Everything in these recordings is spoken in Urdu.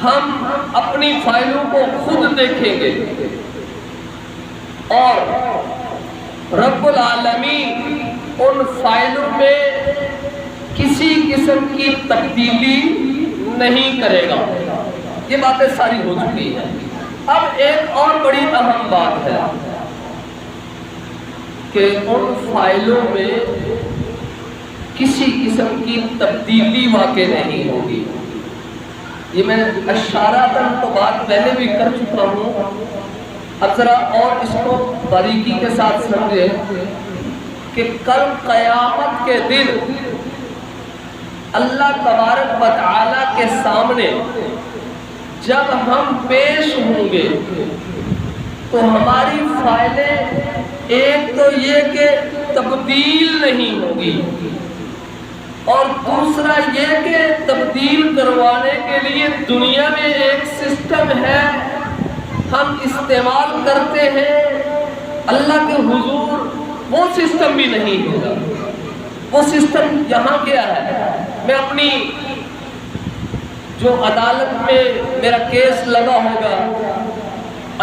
ہم اپنی فائلوں کو خود دیکھیں گے اور رب العالمین ان فائلوں میں کسی قسم کی تبدیلی نہیں کرے گا۔ یہ باتیں ساری ہو چکی ہیں۔ اب ایک اور بڑی اہم بات ہے کہ ان فائلوں میں کسی قسم کی تبدیلی واقع نہیں ہوگی۔ یہ میں اشاراتاً تو بات پہلے بھی کر چکا ہوں، اب ذرا اور اس کو باریکی کے ساتھ سمجھے کہ کل قیامت کے دن اللہ تبارک و تعالیٰ کے سامنے جب ہم پیش ہوں گے تو ہماری فائلیں ایک تو یہ کہ تبدیل نہیں ہوگی، اور دوسرا یہ کہ تبدیل کروانے کے لیے دنیا میں ایک سسٹم ہے ہم استعمال کرتے ہیں، اللہ کے حضور وہ سسٹم بھی نہیں ہوگا۔ وہ سسٹم یہاں کیا ہے؟ میں اپنی جو عدالت میں میرا کیس لگا ہوگا،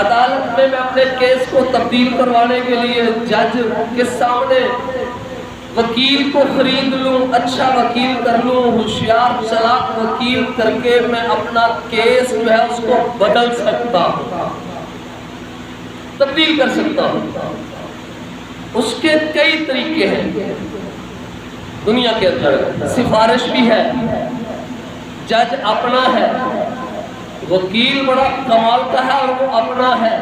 عدالت میں اپنے کیس کو تبدیل کروانے کے لیے جج کے سامنے وکیل کو خرید لوں، اچھا وکیل کر لوں، ہوشیار چلاک وکیل کر کے میں اپنا کیس جو ہے اس کو بدل سکتا ہوں، تبدیل کر سکتا ہوں۔ اس کے کئی طریقے ہیں دنیا کے اندر، سفارش بھی ہے، جج اپنا ہے، وکیل بڑا کمال کا ہے اور وہ اپنا ہے۔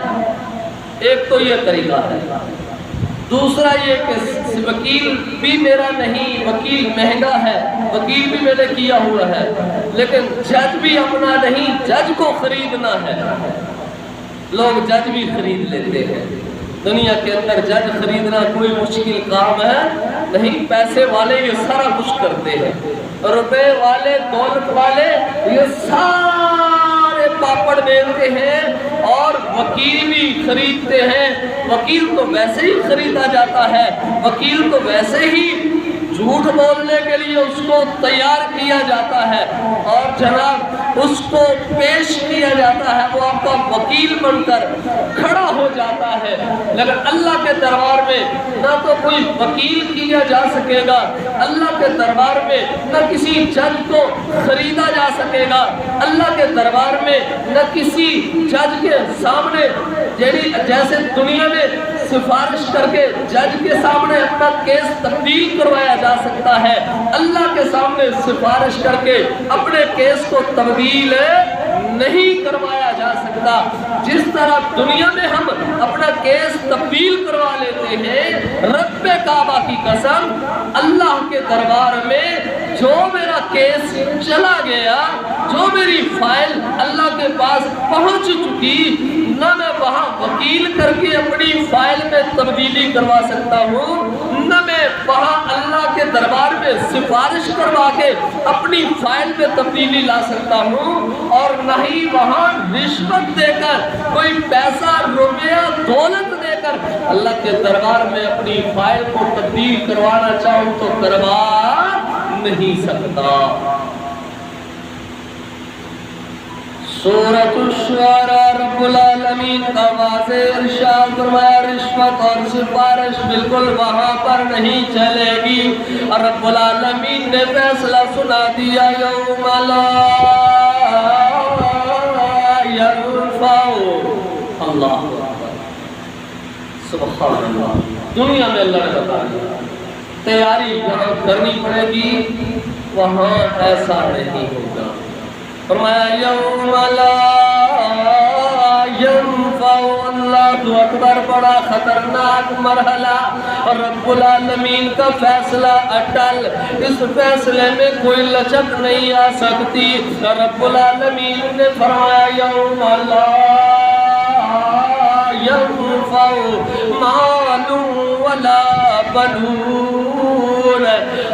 ایک تو یہ طریقہ ہے۔ دوسرا یہ کہ وکیل بھی میرا نہیں، وکیل مہنگا ہے، وکیل بھی میں نے کیا ہوا ہے، لیکن جج بھی اپنا نہیں، جج کو خریدنا ہے۔ لوگ جج بھی خرید لیتے ہیں۔ دنیا کے اندر جج خریدنا کوئی مشکل کام ہے نہیں، پیسے والے یہ سارا کچھ کرتے ہیں، روپے والے، دولت والے یہ سارے پاپڑ بیلتے ہیں اور وکیل بھی خریدتے ہیں۔ وکیل تو ویسے ہی خریدا جاتا ہے، وکیل تو ویسے ہی جھوٹ بولنے کے لیے اس کو تیار کیا جاتا ہے اور جناب اس کو پیش کیا جاتا ہے، وہ آپ کا وکیل بن کر کھڑا ہو جاتا ہے۔ لیکن اللہ کے دربار میں نہ تو کوئی وکیل کیا جا سکے گا، اللہ کے دربار میں نہ کسی جج کو خریدا جا سکے گا، اللہ کے دربار میں نہ کسی جج کے سامنے جیسے دنیا میں سفارش کر کے جج کے سامنے اپنا کیس تبدیل کروایا جا سکتا ہے، اللہ کے سامنے سفارش کر کے اپنے کیس کو تبدیل نہیں کروایا جا سکتا۔ جس طرح دنیا میں ہم اپنا کیس تبدیل کروا لیتے ہیں، رب کعبہ کی قسم اللہ کے دربار میں جو میرا کیس چلا گیا، جو میری فائل اللہ کے پاس پہنچ چکی، نہ میں وہاں وکیل کر کے اپنی فائل میں تبدیلی کروا سکتا ہوں، نہ میں وہاں اللہ کے دربار میں سفارش کروا کے اپنی فائل میں تبدیلی لا سکتا ہوں، اور نہ ہی وہاں رشوت دے کر کوئی پیسہ، روپیہ، دولت دے کر اللہ کے دربار میں اپنی فائل کو تبدیل کروانا چاہوں تو کروا نہیں سکتا۔ سورۃ الشعراء رب العالمین کا واضح ارشاد فرمایا رشوت اور سفارش بالکل وہاں پر نہیں چلے گی، اور رب العالمین نے فیصلہ سنا دیا یوم لا یرفع اللہ، سبحان اللہ۔ دنیا میں اللہ نے بتا دیا تیاری یہاں کرنی پڑے گی، وہاں ایسا نہیں ہوگا۔ فرمایا یوم لا ینفع، اللہ اکبر، بڑا خطرناک مرحلہ، اور رب العالمین کا فیصلہ اٹل، اس فیصلے میں کوئی لچک نہیں آ سکتی۔ رب العالمین نے فرمایا یوم لا ینفع مال ولا بنون،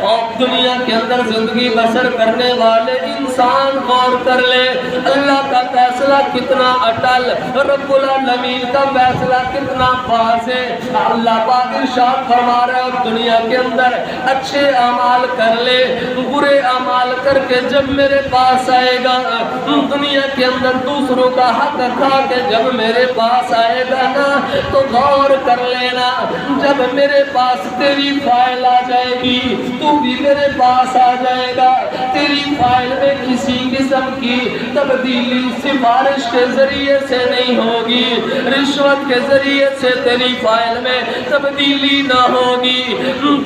اور دنیا کے اندر زندگی بسر کرنے والے انسان غور کر لے اللہ کا فیصلہ کتنا اٹل، رب العالمین کا فیصلہ کتنا واضح۔ اللہ پاک ارشاد فرما رہے ہیں دنیا کے اندر اچھے اعمال کر لے، برے اعمال کر کے جب میرے پاس آئے گا، دنیا کے اندر دوسروں کا حق کھا کے جب میرے پاس آئے گا نا تو غور کر لینا، جب میرے پاس تیری فائل آ جائے گی تو بھی میرے پاس آ جائے گا، تیری فائل میں کسی قسم کی تبدیلی سفارش کے ذریعے سے نہیں ہوگی، رشوت کے ذریعے سے تیری فائل میں تبدیلی نہ ہوگی۔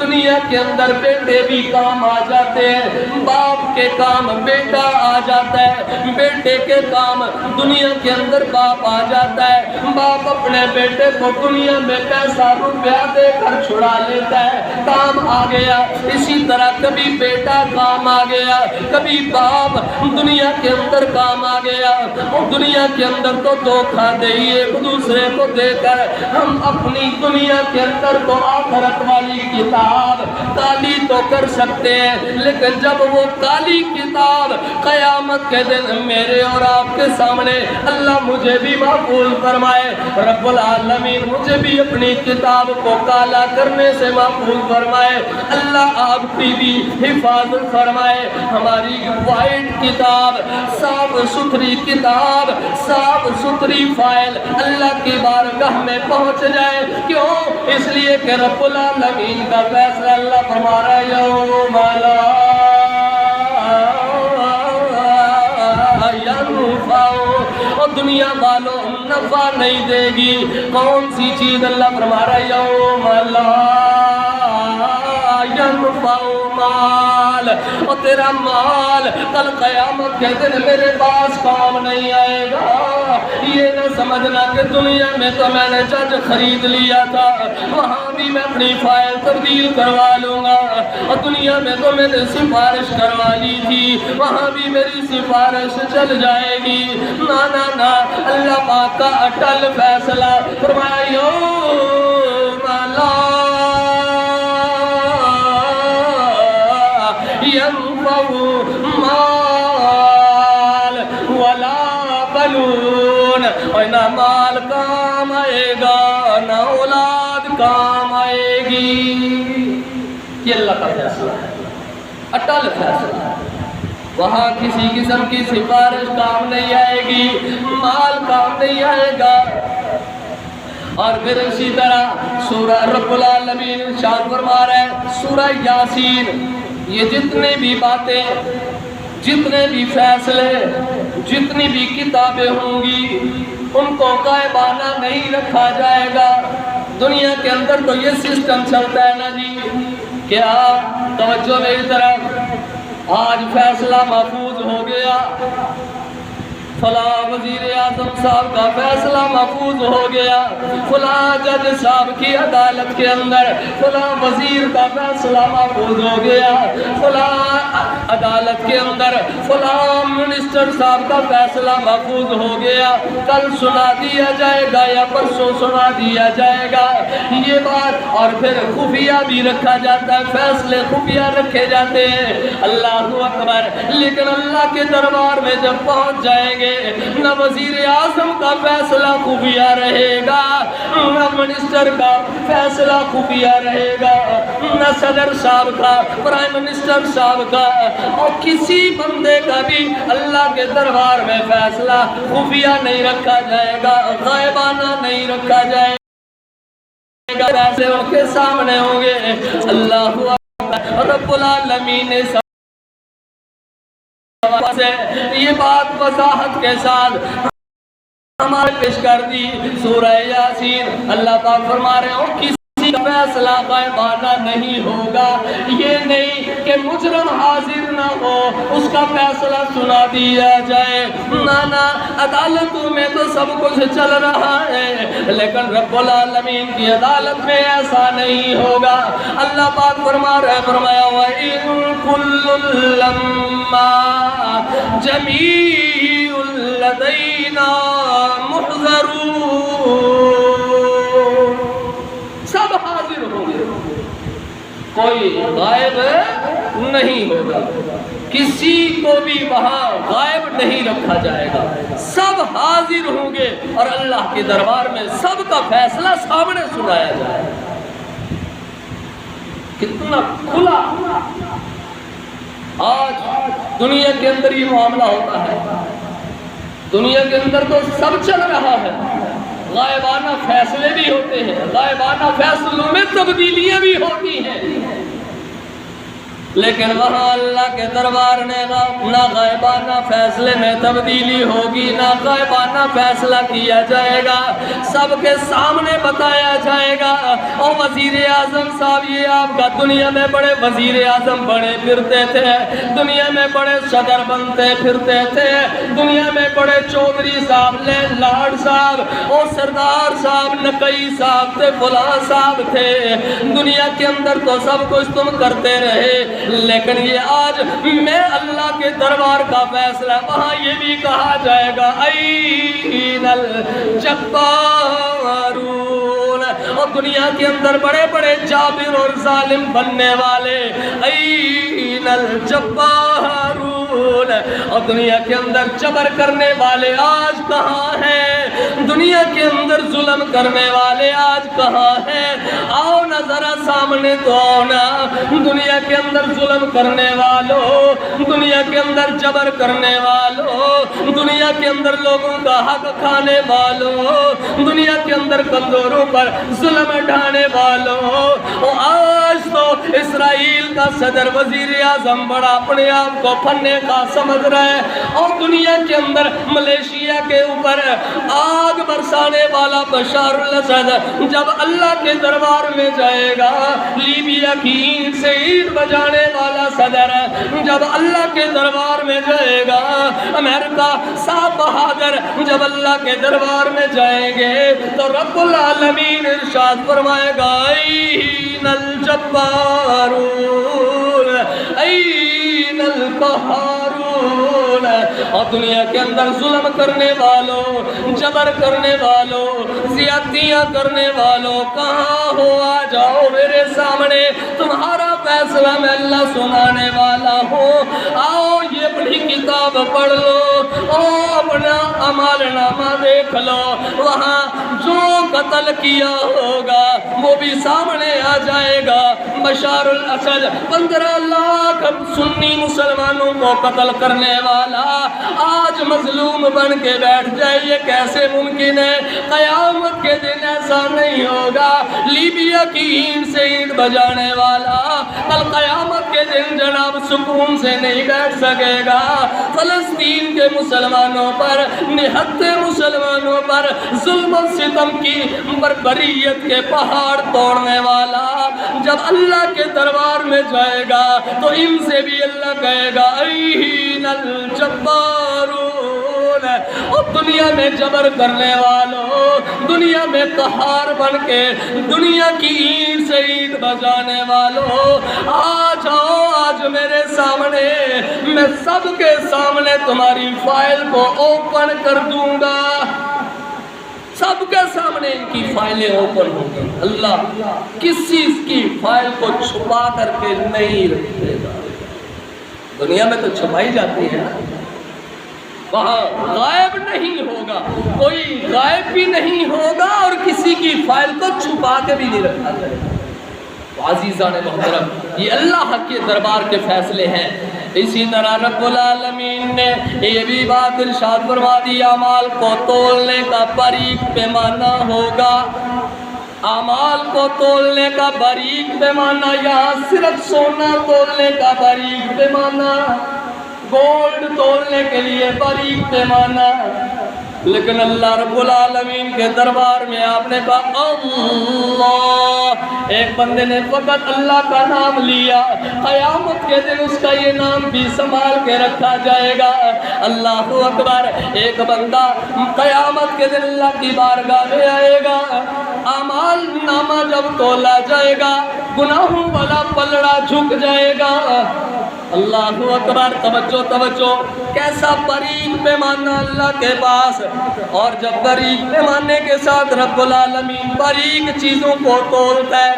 دنیا کے اندر بیٹے بھی کام آ جاتے ہیں، باپ کے کام بیٹا آ جاتا ہے، بیٹے کے کام دنیا کے اندر باپ آ جاتا ہے، باپ اپنے بیٹے کو دنیا میں پیسہ روپیہ دے کر چھڑا لیتا ہے، کام آ گیا۔ اسی طرح کبھی بیٹا کام آ گیا، کبھی باپ دنیا کے اندر کام آ گیا، اور دنیا کے اندر تو دھوکہ دے ایک دوسرے کو دے کر ہم اپنی دنیا کے اندر تو آخرت والی کتاب کالی تو کر سکتے ہیں، لیکن جب وہ کالی کتاب قیامت کے دن میرے اور آپ کے سامنے اللہ مجھے بھی محفوظ فرمائے، رب العالمین مجھے بھی اپنی کتاب کو کالا کرنے سے محفوظ فرمائے، اللہ آپ کی بھی حفاظت فرمائے، ہماری وائٹ کتاب، صاف ستھری کتاب، صاف ستھری فائل اللہ کی بارگاہ میں پہنچ جائے۔ کیوں؟ اس لیے کہ رب العالمین کا فیصلہ اللہ فرما رہا ہے یوم لا ینفع، اور دنیا والوں نفع نہیں دے گی کون سی چیز؟ اللہ فرما رہا ہے یوم لا ینفع مال، اور تیرا مال کل قیامت کے دن میرے پاس کام نہیں آئے گا۔ یہ نہ سمجھنا کہ دنیا میں تو میں نے جج خرید لیا تھا، وہاں بھی میں اپنی فائل تبدیل کروا لوں گا، اور دنیا میں تو میں نے سفارش کروا لی تھی، وہاں بھی میری سفارش چل جائے گی۔ نا نا نا، اللہ پاک کا اٹل فیصلہ فرمایا یوم لا ینفع مال ولا بنون، اور نہ مال کام آئے گا نہ اولاد کام آئے گی۔ یہ اللہ کا فیصلہ ہے، اٹل فیصلہ ہے، وہاں کسی قسم کی سفارش کام نہیں آئے گی، مال کام نہیں آئے گا۔ اور پھر اسی طرح سورہ رب العالمین ارشاد فرما رہے ہیں سورہ یاسین، یہ جتنے بھی باتیں، جتنے بھی فیصلے، جتنی بھی کتابیں ہوں گی ان کو غائبانہ نہیں رکھا جائے گا۔ دنیا کے اندر تو یہ سسٹم چلتا ہے نا جی، کیا توجہ میری طرف، آج فیصلہ محفوظ ہو گیا، فلاں وزیر اعظم صاحب کا فیصلہ محفوظ ہو گیا، فلاں جج صاحب کی عدالت کے اندر فلاں وزیر کا فیصلہ محفوظ ہو گیا، فلاں عدالت کے اندر فلاں منسٹر صاحب کا فیصلہ محفوظ ہو گیا، کل سنا دیا جائے گا یا پرسوں سنا دیا جائے گا یہ بات۔ اور پھر خفیہ بھی رکھا جاتا ہے، فیصلے خفیہ رکھے جاتے ہیں، اللہ اکبر۔ لیکن اللہ کے دربار میں جب پہنچ جائیں گے نہ وزیر اعظم کا فیصلہ خفیہ رہے گا، نہ منسٹر کا فیصلہ خفیہ رہے گا، نہ صدر صاحب کا، پرائم منسٹر صاحب کا، اور کسی بندے کا بھی اللہ کے دربار میں فیصلہ خفیہ نہیں رکھا جائے گا، غائبانہ نہیں رکھا جائے گا، فیصلے ان کے سامنے ہوں گے۔ اللہ رب العالمین نے یہ بات وضاحت کے ساتھ ہمارے پیش کر دی سورہ یاسین۔ اللہ پاک فرما رہے ہو کسی کا فیصلہ غائبانہ نہیں ہوگا، یہ نہیں کہ مجرم حاضر نہ ہو اس کا فیصلہ سنا دیا جائے، نانا عدالتوں میں تو سب کچھ چل رہا ہے لیکن رب العالمین کی عدالت میں ایسا نہیں ہوگا۔ اللہ پاک فرما رہے فرمایا وَإِن كُلٌّ لَمَّا جَمِيعٌ لَدَيْنَا مُحْضَرُونَ، سب حاضر ہوں گے، کوئی غائب نہیں ہوگا۔ کسی کو بھی وہاں غائب نہیں رکھا جائے گا، سب حاضر ہوں گے اور اللہ کے دربار میں سب کا فیصلہ سامنے سنایا جائے گا۔ کتنا کھلا آج دنیا کے اندر یہ معاملہ ہوتا ہے۔ دنیا کے اندر تو سب چل رہا ہے، غائبانہ فیصلے بھی ہوتے ہیں، غائبانہ فیصلوں میں تبدیلیاں بھی ہوتی ہیں، لیکن وہاں اللہ کے دربار میں نہ غائبانہ فیصلے میں تبدیلی ہوگی، نہ غائبانہ فیصلہ کیا جائے گا، سب کے سامنے بتایا جائے گا۔ اور وزیر اعظم صاحب، یہ آپ کا دنیا میں بڑے وزیر اعظم بڑے پھرتے تھے، دنیا میں بڑے صدر بنتے پھرتے تھے، دنیا میں بڑے چودھری صاحب، لاڈ صاحب اور سردار صاحب، نقی صاحب تھے، فلاں صاحب تھے، دنیا کے اندر تو سب کچھ تم کرتے رہے، لیکن یہ آج میں اللہ کے دربار کا فیصلہ، وہاں یہ بھی کہا جائے گا این الجبارون، اور دنیا کے اندر بڑے بڑے جابر اور ظالم بننے والے این الجبارون، اور دنیا کے اندر جبر کرنے والے آج کہاں ہیں؟ دنیا کے اندر ظلم کرنے والے آج کہاں ہیں؟ آؤ نہ ذرا سامنے تو آؤ نا، دنیا کے اندر ظلم کرنے والوں، دنیا کے اندر جبر کرنے والوں، دنیا کے اندر لوگوں کا حق کھانے والوں، دنیا کے اندر کمزوروں پر ظلم ڈھانے والوں، آج تو اسرائیل کا صدر وزیر اعظم بڑا اپنے آپ کو پھنے کا سمجھ رہا ہے، اور دنیا کے اندر ملیشیا کے اوپر آگ برسانے والا بشار الاسد جب اللہ کے دربار میں جائے گا، لیبیا کی اینٹ سے اینٹ بجانے والا صدر جب اللہ کے دربار میں جائے گا، امریکہ صاحب بہادر جب اللہ کے دربار میں جائیں گے تو رب العالمین ارشاد فرمائے گا این الجبارون این القہارون، اور دنیا کے اندر ظلم کرنے والوں، جبر کرنے والوں، زیادتیاں کرنے والوں، کہاں ہو؟ آ جاؤ میرے سامنے، تمہارا فیصلہ میں اللہ سنانے والا ہوں، آؤ یہ بڑی کتاب پڑھ لو اور اپنا عمل نامہ دیکھ لو، وہاں جو قتل کیا ہوگا وہ بھی سامنے آ جائے گا۔ بشار الاسد 15 لاکھ سنی مسلمانوں کو قتل کرنے والا آج مظلوم بن کے بیٹھ جائے، یہ کیسے ممکن ہے؟ قیامت کے دن ایسا نہیں ہوگا۔ لیبیا کی اینٹ سے اینٹ بجانے والا کل قیامت کے دن جناب سکون سے نہیں بیٹھ سکے گا۔ فلسطین کے مسلمانوں پر، نہتے مسلمانوں پر ظلم و ستم کی بربریت کے پہاڑ توڑنے والا جب اللہ کے دربار میں جائے گا تو ان سے بھی اللہ کہے گا این الجبارون، اور دنیا میں جبر کرنے والوں، دنیا میں قہار بن کے دنیا کی اینٹ سے اینٹ بجانے والوں، آ جاؤ آج میرے سامنے، میں سب کے سامنے تمہاری فائل کو اوپن کر دوں گا، سب کے سامنے ان کی فائلیں اوپن ہوں گی۔ اللہ کسی کی فائل کو چھپا کر کے نہیں رکھے گا۔ دنیا میں تو چھپائی جاتی ہے، وہاں غائب نہیں ہوگا، کوئی غائب بھی نہیں ہوگا اور کسی کی فائل کو چھپا کے بھی نہیں رکھا جائے گا۔ عزیزان محترم، یہ اللہ کے دربار کے فیصلے ہیں۔ اسی طرح رب العالمین نے یہ بھی بات ارشاد فرما دی، اعمال کو تولنے کا باریک پیمانہ ہوگا۔ اعمال کو تولنے کا باریک پیمانہ، یہاں صرف سونا تولنے کا باریک پیمانہ، گولڈ تولنے کے لیے باریک پیمانہ، لیکن اللہ رب العالمین کے دربار میں آپ نے کہا اللہ، ایک بندے نے فقط اللہ کا نام لیا، قیامت کے دن اس کا یہ نام بھی سنبھال کے رکھا جائے گا۔ اللہ اکبر، ایک بندہ قیامت کے دن اللہ کی بارگاہ میں آئے گا، اعمال نامہ جب تولا جائے گا، گناہوں والا پلڑا جھک جائے گا، اللہ اکبر، توجہ توجہ، کیسا باریک پیمانہ اللہ کے پاس، اور جب باریک پیمانے کے ساتھ رب العالمین باریک چیزوں کو تولتا ہے،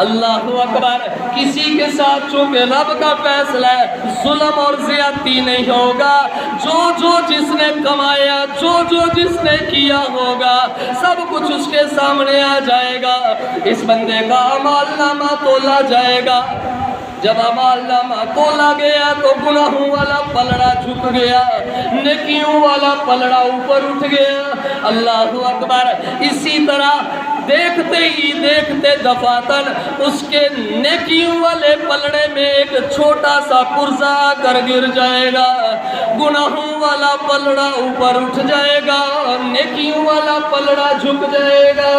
اللہ اکبر، کسی کے ساتھ چونکہ رب کا فیصلہ ہے ظلم اور زیادتی نہیں ہوگا، جو جس نے کمایا، جو جس نے کیا ہوگا، سب کچھ اس کے سامنے آ جائے گا، اس بندے کا اعمال نامہ تولا جائے گا۔ جب اعمال نامہ تولا گیا تو گناہوں والا پلڑا جھک گیا، نیکیوں والا پلڑا اوپر اٹھ گیا، اللہ اکبر۔ اسی طرح دیکھتے ہی دیکھتے دفاتر اس کے نیکیوں والے پلڑے میں ایک چھوٹا سا پرزہ آ کر گر جائے گا، گناہوں والا پلڑا اوپر اٹھ جائے گا، نیکیوں والا پلڑا جھک جائے گا،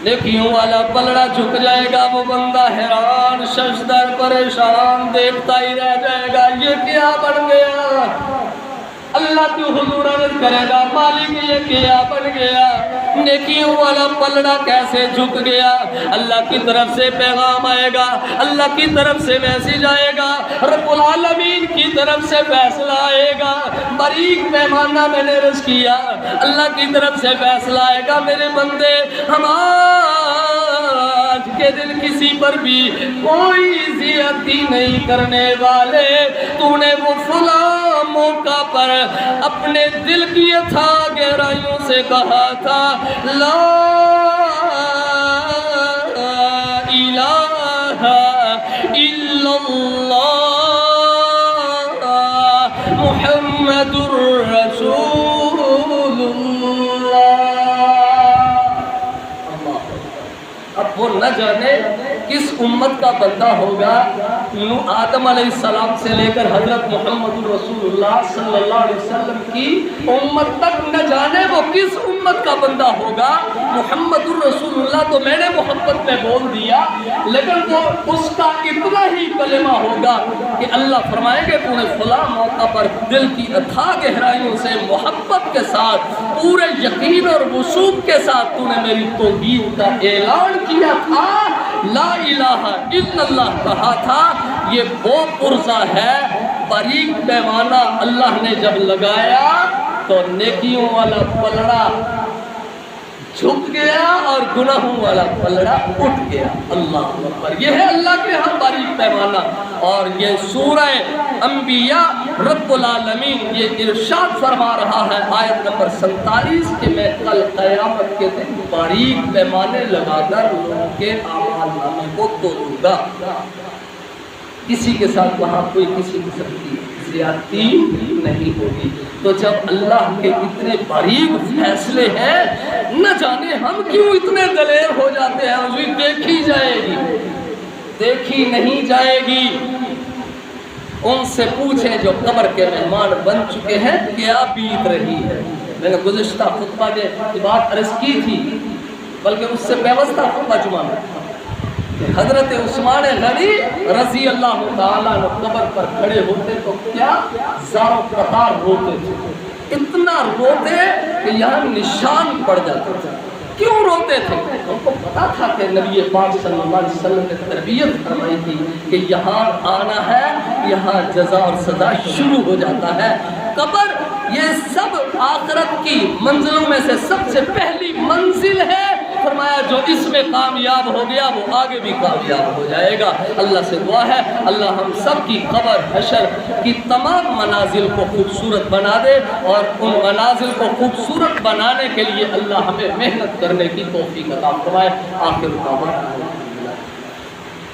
نیکیوں والا پلڑا جھک جائے گا۔ وہ بندہ حیران ششدر پریشان دیکھتا ہی رہ جائے گا، یہ کیا بن گیا؟ اللہ کی حضور عرض کرے گا، مالک یہ کیا بن گیا؟ نیکیوں والا پلڑا کیسے جھک گیا؟ اللہ کی طرف سے پیغام آئے گا، اللہ کی طرف سے میسج آئے گا، رب العالمین کی طرف سے فیصلہ آئے گا، باریک پیمانہ میں نے رض کیا، اللہ کی طرف سے فیصلہ آئے گا، میرے بندے ہم آج کے دن کسی پر بھی کوئی زیادتی نہیں کرنے والے، تو نے وہ فلاں موقع پر اپنے دل کی تھا گہرائیوں سے کہا تھا، لا الہ الا اللہ محمد الرسول اللہ۔ اب وہ نہ جانے کس امت کا بندہ ہوگا، آدم علیہ السلام سے لے کر حضرت محمد الرسول اللہ صلی اللہ علیہ وسلم کی امت تک نہ جانے وہ کس امت کا بندہ ہوگا۔ محمد الرسول اللہ تو میں نے محبت میں بول دیا، لیکن وہ اس کا اتنا ہی کلمہ ہوگا کہ اللہ فرمائے گے تو نے فلاں موقع پر دل کی اتھا گہرائیوں سے محبت کے ساتھ پورے یقین اور وثوق کے ساتھ تو نے میری توحید کا اعلان کیا تھا، لا الہ الا اللہ کہا تھا۔ یہ وہ پرزہ ہے، باریک پیمانہ اللہ نے جب لگایا تو نیکیوں والا پلڑا جھک گیا اور گناہوں والا پلڑا اٹھ گیا، اللہ اکبر۔ یہ ہے اللہ کے ہاں باریک پیمانہ۔ اور یہ سورہ انبیاء رب العالمین یہ ارشاد فرما رہا ہے آیت نمبر 47 کہ میں کل قیامت کے دن باریک پیمانے لگا کر لوگوں کے اعمال نامے کو تولوں گا، کسی کے ساتھ وہاں کوئی کسی قسم کی زیادتی نہیں ہوگی۔ تو جب اللہ کے اتنے باریک فیصلے ہیں، نہ جانے ہم کیوں اتنے دلیر ہو جاتے ہیں، حضور دیکھی جائے گی، دیکھی نہیں جائے گی۔ ان سے پوچھیں جو قبر کے مہمان بن چکے ہیں کیا بیت رہی ہے۔ میں نے گزشتہ خطبہ میں یہ بات عرض کی تھی، بلکہ اس سے پیوستہ خطبہ جمعہ میں حضرت عثمان غنی رضی اللہ تعالیٰ عنہ قبر پر کھڑے ہوتے تو کیا زاروں قطار روتے تھے، اتنا روتے کہ یہاں نشان پڑ جاتے تھے۔ کیوں روتے تھے؟ ان کو پتا تھا کہ نبی پاک صلی اللہ علیہ وسلم نے تربیت فرمائی تھی کہ یہاں آنا ہے، یہاں جزا اور سزا شروع ہو جاتا ہے۔ قبر یہ سب آخرت کی منزلوں میں سے سب سے پہلی منزل ہے، فرمایا جو اس میں کامیاب ہو گیا وہ آگے بھی کامیاب ہو جائے گا۔ اللہ سے دعا ہے اللہ ہم سب کی قبر حشر کی تمام منازل کو خوبصورت بنا دے، اور ان منازل کو خوبصورت بنانے کے لیے اللہ ہمیں محنت کرنے کی توفیق عطا فرمائے۔ آخر دعوانا